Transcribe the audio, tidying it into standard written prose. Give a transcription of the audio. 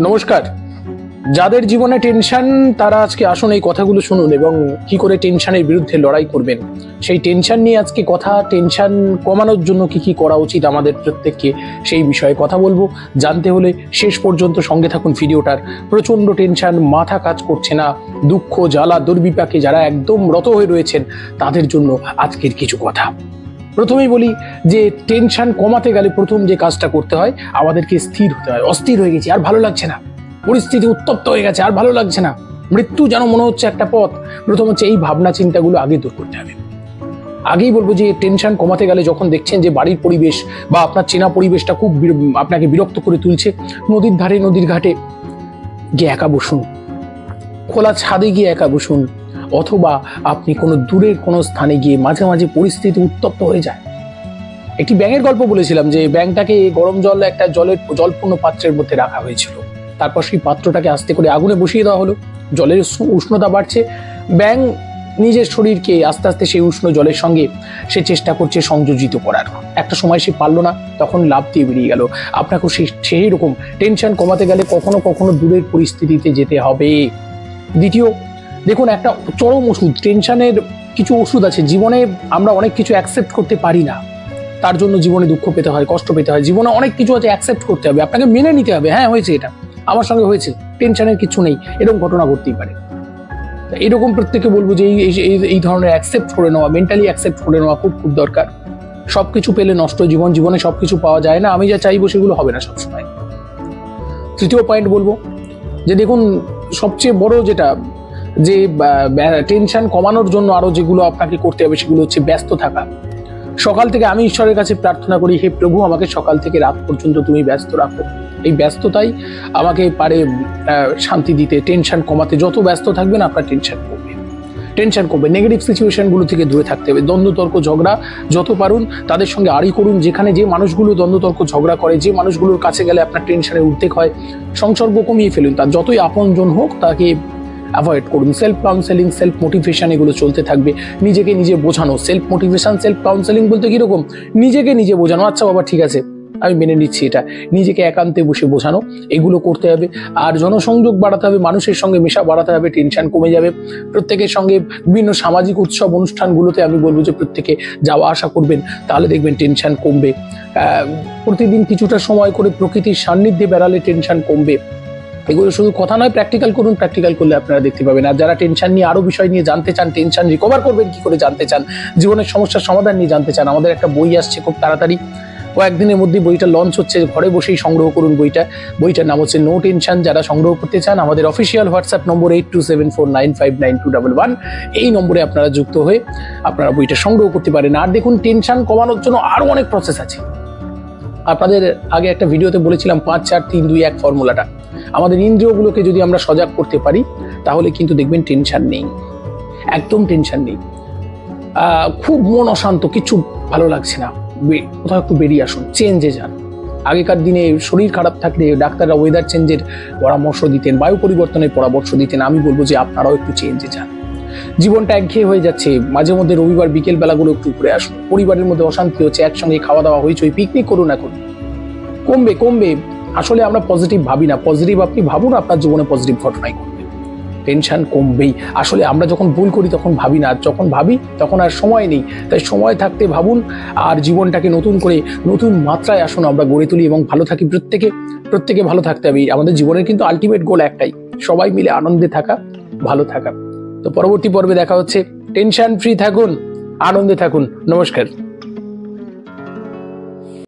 নমস্কার। যাদের জীবনে টেনশন তারা আজকে আসুন এই কথাগুলো শুনুন এবং কি করে টেনশনের বিরুদ্ধে লড়াই করবেন সেই টেনশন নিয়ে আজকে কথা। টেনশন কমানোর জন্য কি কি করা উচিত আমাদের প্রত্যেককে সেই বিষয়ে কথা বলবো। জানতে হলে শেষ পর্যন্ত সঙ্গে থাকুন ভিডিওটার। প্রচন্ড টেনশন, মাথা কাজ করছে না, দুঃখ জ্বালা দুর্বিপাকে যারা একদম রত হয়ে রয়েছেন তাদের জন্য আজকের কিছু কথা। প্রথমেই বলি যে টেনশন কমাতে গেলে প্রথম যে কাজটা করতে হয় আমাদেরকে স্থির হতে হয়। অস্থির হয়ে গেছি, আর ভালো লাগছে না, পরিস্থিতি উত্তপ্ত হয়ে গেছে, আর ভালো লাগছে না, মৃত্যু যেন মনে হচ্ছে একটা পথ। প্রথম হচ্ছে এই ভাবনা চিন্তাগুলো আগে দূর করতে হবে। আগেই বলবো যে টেনশন কমাতে গেলে যখন দেখছেন যে বাড়ির পরিবেশ বা আপনার চেনা পরিবেশটা খুব আপনাকে বিরক্ত করে তুলছে, নদীর ধারে নদীর ঘাটে গিয়ে একা বসুন, খোলা ছাদে গিয়ে একা বসুন, অথবা আপনি কোনো দূরের কোনো স্থানে গিয়ে মাঝে মাঝে পরিস্থিতি উত্তপ্ত হয়ে যায়। একটি ব্যাঙের গল্প বলেছিলাম যে ব্যাঙটাকে গরম জল একটা জলপূর্ণ পাত্রের মধ্যে রাখা হয়েছিল। তারপর সেই পাত্রটাকে আস্তে করে আগুনে বসিয়ে দেওয়া হলো। জলের উষ্ণতা বাড়ছে, ব্যাঙ নিজের শরীরকে আস্তে আস্তে সেই উষ্ণ জলের সঙ্গে সে চেষ্টা করছে সংযোজিত করার। একটা সময় সে পারলো না, তখন লাফ দিয়ে বেরিয়ে গেল। আপনাকেও সেই রকম টেনশন কমাতে গেলে কখনো কখনো দূরের পরিস্থিতিতে যেতে হবে। দ্বিতীয়, দেখুন একটা চরম ওষুধ, টেনশনের কিছু ওষুধ আছে। জীবনে আমরা অনেক কিছু অ্যাকসেপ্ট করতে পারি না, তার জন্য জীবনে দুঃখ পেতে হয়, কষ্ট পেতে হয়। জীবনে অনেক কিছু আছে অ্যাকসেপ্ট করতে হবে, আপনাকে মেনে নিতে হবে। হ্যাঁ হয়েছে, এটা আমার সঙ্গে হয়েছে, টেনশনের কিছু নেই, এরকম ঘটনা ঘটতেই পারে। এরকম প্রত্যেকে বলবো যে এই ধরনের অ্যাকসেপ্ট করে নেওয়া, মেন্টালি অ্যাকসেপ্ট করে নেওয়া খুব খুব দরকার। সবকিছু পেলে নষ্ট জীবনে সবকিছু পাওয়া যায় না, আমি যা চাইবো সেগুলো হবে না সবসময়। তৃতীয় পয়েন্ট বলবো যে দেখুন সবচেয়ে বড় যেটা, যে টেনশন কমানোর জন্য আরো যেগুলো আপনাকে করতে হবে সেগুলো হচ্ছে ব্যস্ত থাকা। সকাল থেকে আমি ঈশ্বরের কাছে প্রার্থনা করি, হে প্রভু আমাকে সকাল থেকে রাত পর্যন্ত তুমি ব্যস্ত রাখো। এই ব্যস্ততাই আমাকে পারে শান্তি দিতে, টেনশন কমাতে। যত ব্যস্ত থাকবেন আপনার টেনশন কমবে। নেগেটিভ সিচুয়েশনগুলো থেকে দূরে থাকতে হবে। দ্বন্দ্ব তর্ক ঝগড়া যত পারুন তাদের সঙ্গে আড়ি করুন। যেখানে যে মানুষগুলো দ্বন্দ্ব তর্ক ঝগড়া করে, যে মানুষগুলোর কাছে গেলে আপনার টেনশনের উদ্বেগ হয়, সংসর্গ কমিয়ে ফেলুন। তার যতই আপনজন হোক তাকে অ্যাভয়েড করুন। সেলফ কাউন্সেলিং, সেলফ মোটিভেশন এগুলো চলতে থাকবে। নিজেকে নিজে বোঝানো, সেলফ মোটিভেশন, সেলফ কাউন্সেলিং বলতে কিরকম, নিজেকে নিজে বোঝানো। আচ্ছা বাবা ঠিক আছে, আমি মেনে নিচ্ছি এটা, নিজেকে একান্তে বসে বোঝানো, এগুলো করতে হবে। আর জনসংযোগ বাড়াতে হবে, মানুষের সঙ্গে মেশা বাড়াতে হবে, টেনশন কমে যাবে। প্রত্যেকের সঙ্গে বিভিন্ন সামাজিক উৎসব অনুষ্ঠানগুলোতে আমি বলবো যে প্রত্যেকে যাওয়া আসা করবেন, তাহলে দেখবেন টেনশন কমবে। প্রতিদিন কিছুটা সময় করে প্রকৃতির সান্নিধ্যে বেড়ালে টেনশন কমবে। এগুলো শুধু কথা নয়, প্র্যাকটিক্যাল করুন। প্র্যাকটিক্যাল করলে আপনারা দেখতে পাবেন। আর যারা টেনশন নিয়ে আরো বিষয় নিয়ে জানতে চান, টেনশন রিকভার করবেন কি করে জানতে চান, জীবনের সমস্যার সমাধান নিয়ে জানতে চান, আমাদের একটা বই আসছে খুব তাড়াতাড়ি, কয়েকদিনের মধ্যে বইটা লঞ্চ হচ্ছে। ঘরে বসেই সংগ্রহ করুন বইটার নাম হচ্ছে নো টেনশন। যারা সংগ্রহ করতে চান আমাদের অফিসিয়াল হোয়াটসঅ্যাপ নম্বর 8274959211, এই নম্বরে আপনারা যুক্ত হয়ে আপনারা বইটা সংগ্রহ করতে পারেন। আর দেখুন টেনশন কমানোর জন্য আরো অনেক প্রসেস আছে। আপনাদের আগে একটা ভিডিওতে বলেছিলাম 5 4 3 2 1 ফর্মুলাটা। আমাদের ইন্দ্রিয়গুলোকে যদি আমরা সজাগ করতে পারি তাহলে কিন্তু দেখবেন টেনশন নেই, একদম টেনশন নেই। খুব মন অশান্ত, কিছু ভালো লাগছে না, কোথাও একটু বেরিয়ে আসুন, চেঞ্জে যান। আগেকার দিনে শরীর খারাপ থাকলে ডাক্তাররা ওয়েদার চেঞ্জের পরামর্শ দিতেন, বায়ু পরিবর্তনের পরামর্শ দিতেন। আমি বলবো যে আপনারাও একটু চেঞ্জে যান। জীবনটা একঘেয়ে হয়ে যাচ্ছে, মাঝে মধ্যে রবিবার বিকেল বেলাগুলো একটু ঘুরে আসুন। পরিবারের মধ্যে অশান্তি হচ্ছে, একসঙ্গে খাওয়া দাওয়া হয়েছে, পিকনিক করুন। এখন কমবে। আসলে আমরা পজিটিভ ভাবি না, পজিটিভ আপনি ভাবুন, আপনার জীবনে পজিটিভ ঘটনাই ঘটবে, টেনশন কমবেই। আসলে আমরা যখন ভুল করি তখন ভাবি না, যখন ভাবি তখন আর সময় নেই। তাই সময় থাকতে ভাবুন আর জীবনটাকে নতুন করে নতুন মাত্রায় আসুন আমরা গড়ে তুলি এবং ভালো থাকি। প্রত্যেকে ভালো থাকতে হবে। আমাদের জীবনের কিন্তু আলটিমেট গোল একটাই, সবাই মিলে আনন্দে থাকা, ভালো থাকা। তো পরবর্তী পর্বে দেখা হচ্ছে। টেনশন ফ্রি থাকুন, আনন্দে থাকুন। নমস্কার।